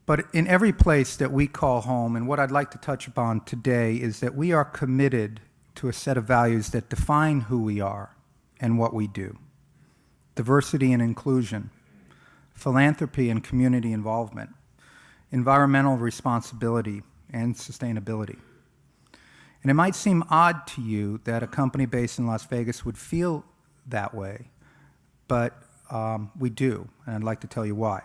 But in every place that we call home, and what I'd like to touch upon today is that we are committed to a set of values that define who we are and what we do. Diversity and inclusion, philanthropy and community involvement, environmental responsibility and sustainability. And it might seem odd to you that a company based in Las Vegas would feel that way, but we do, and I'd like to tell you why.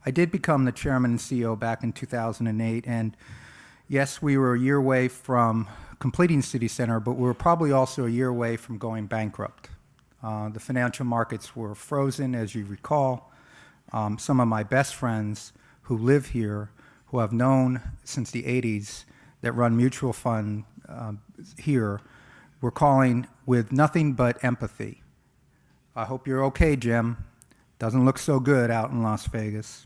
I did become the chairman and CEO back in 2008, and yes, we were a year away from completing City Center, but we were probably also a year away from going bankrupt. The financial markets were frozen, as you recall. Some of my best friends who live here, who I've known since the 80s, that run mutual fund here, were calling with nothing but empathy. I hope you're okay, Jim. Doesn't look so good out in Las Vegas.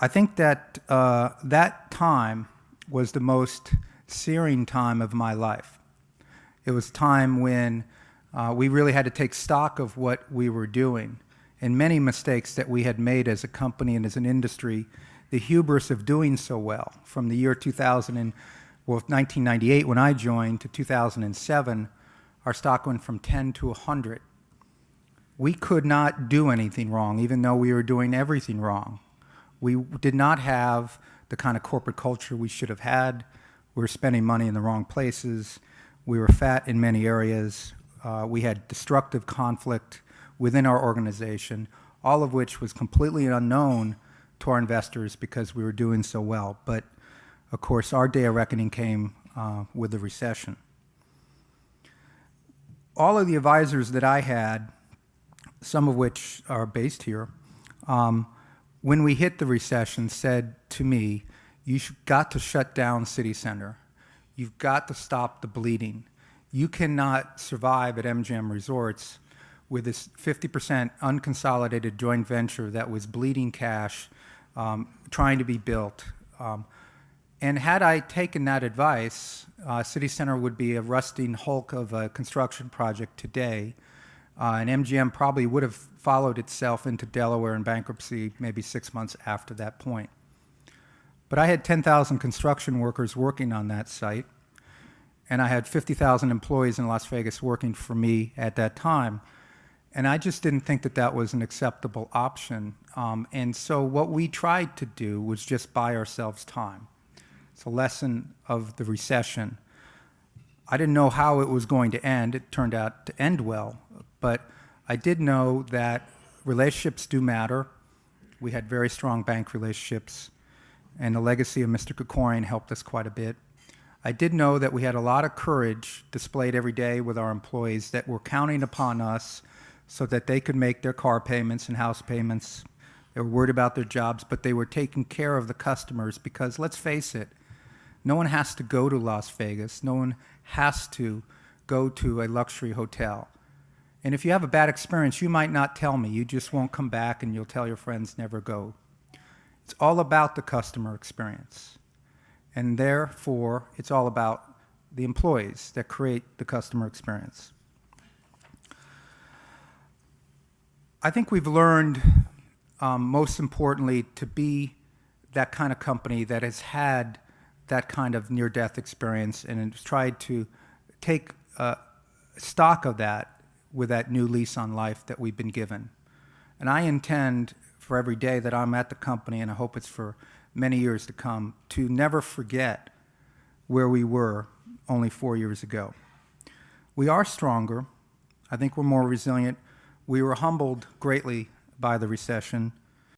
I think that that time was the most searing time of my life. It was time when we really had to take stock of what we were doing and many mistakes that we had made as a company and as an industry, the hubris of doing so well. From the year 1998 when I joined to 2007, our stock went from 10 to 100. We could not do anything wrong, even though we were doing everything wrong. We did not have the kind of corporate culture we should have had. We were spending money in the wrong places. We were fat in many areas. We had destructive conflict within our organization, all of which was completely unknown to our investors because we were doing so well. But, of course, our day of reckoning came with the recession. All of the advisors that I had, some of which are based here, when we hit the recession, said to me, you've got to shut down City Center. You've got to stop the bleeding. You cannot survive at MGM Resorts with this 50% unconsolidated joint venture that was bleeding cash, trying to be built. And had I taken that advice, City Center would be a rusting hulk of a construction project today. And MGM probably would have followed itself into Delaware in bankruptcy maybe 6 months after that point. But I had 10,000 construction workers working on that site, and I had 50,000 employees in Las Vegas working for me at that time. And I just didn't think that that was an acceptable option. And so what we tried to do was just buy ourselves time. It's a lesson of the recession. I didn't know how it was going to end. It turned out to end well. But I did know that relationships do matter. We had very strong bank relationships, and the legacy of Mr. Krikorian helped us quite a bit. I did know that we had a lot of courage displayed every day with our employees that were counting upon us so that they could make their car payments and house payments. They were worried about their jobs, but they were taking care of the customers because, let's face it, no one has to go to Las Vegas. No one has to go to a luxury hotel. And if you have a bad experience, you might not tell me. You just won't come back, and you'll tell your friends never go. It's all about the customer experience. And therefore, it's all about the employees that create the customer experience. I think we've learned, most importantly, to be that kind of company that has had that kind of near-death experience and has tried to take stock of that with that new lease on life that we've been given. And I intend for every day that I'm at the company, and I hope it's for many years to come, to never forget where we were only 4 years ago. We are stronger. I think we're more resilient. We were humbled greatly by the recession,